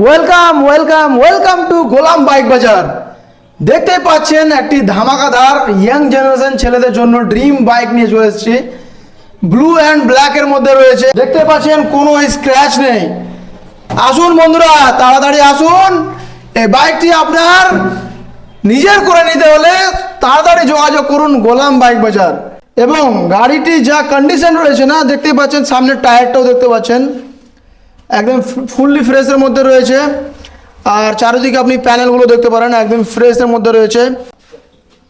Welcome welcome welcome to Golam bike Bazar. দেখতে পাচ্ছেন একটি ধামাকাদার ইয়াং জেনারেশন ছেলেদের জন্য ড্রিম বাইক নিয়ে চলে এসেছি। ব্লু অ্যান্ড ব্ল্যাকের মধ্যে রয়েছে, দেখতে পাচ্ছেন কোনো স্ক্র্যাচ নেই। আসুন বন্ধুরা, তাড়াতাড়ি আসুন। এই বাইকটি আপনার নিজের করে নিতে হলে তাড়াতাড়ি যোগাযোগ করুন গোলাম বাইক বাজার। এবং গাড়িটি যা কন্ডিশন রয়েছে না, দেখতেই পাচ্ছেন সামনের টায়ারটাও দেখতে পাচ্ছেন একদম ফুললি ফ্রেশের মধ্যে রয়েছে। আর চারিদিকে আপনি প্যানেলগুলো দেখতে পারেন একদম ফ্রেশের মধ্যে রয়েছে।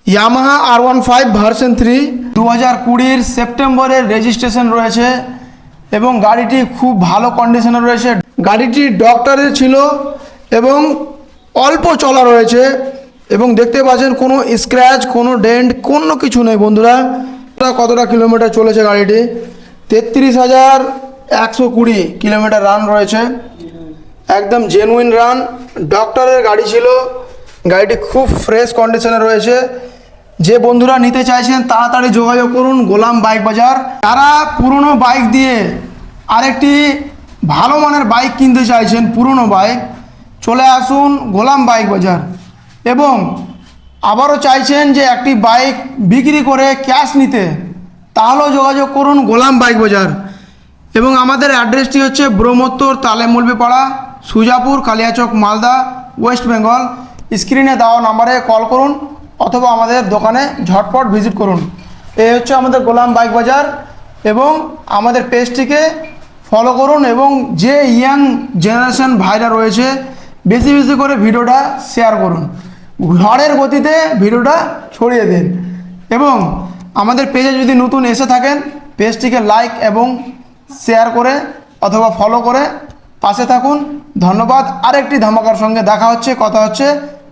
ইয়ামাহা R15 ভার্সন 3 2020 সেপ্টেম্বরের রেজিস্ট্রেশন রয়েছে এবং গাড়িটি খুব ভালো কন্ডিশনে রয়েছে। গাড়িটি ডক্টরের ছিল এবং অল্প চলা রয়েছে এবং দেখতে পাচ্ছেন কোনো স্ক্র্যাচ, কোনো ডেন্ট, কোনো কিছু নেই। বন্ধুরা, কতটা কিলোমিটার চলেছে গাড়িটি? 33,120 কিলোমিটার রান রয়েছে, একদম জেনুইন রান। ডক্টরের গাড়ি ছিল, গাড়িটি খুব ফ্রেশ কন্ডিশনে রয়েছে। যে বন্ধুরা নিতে চাইছেন তাড়াতাড়ি যোগাযোগ করুন গোলাম বাইক বাজার। যারা পুরনো বাইক দিয়ে আরেকটি ভালো মানের বাইক কিনতে চাইছেন, পুরনো বাইক, চলে আসুন গোলাম বাইক বাজার। এবং আবারও চাইছেন যে একটি বাইক বিক্রি করে ক্যাশ নিতে, তাহলেও যোগাযোগ করুন গোলাম বাইক বাজার। এবং আমাদের অ্যাড্রেসটি হচ্ছে ব্রহ্মোত্তর তালেমুলবিপাড়া, সুজাপুর, কালিয়াচক, মালদা, ওয়েস্ট বেঙ্গল। স্ক্রিনে দেওয়া নাম্বারে কল করুন অথবা আমাদের দোকানে ঝটপট ভিজিট করুন। এই হচ্ছে আমাদের গোলাম বাইক বাজার। এবং আমাদের পেজটিকে ফলো করুন এবং যে ইয়াং জেনারেশন ভাইরা রয়েছে বেশি বেশি করে ভিডিওটা শেয়ার করুন, ঝড়ের গতিতে ভিডিওটা ছড়িয়ে দিন। এবং আমাদের পেজে যদি নতুন এসে থাকেন, পেজটিকে লাইক এবং শেয়ার করে অথবা ফলো করে পাশে থাকুন। ধন্যবাদ। আরেকটি ধামাকার সঙ্গে দেখা হচ্ছে, কথা হচ্ছে।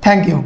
Thank you.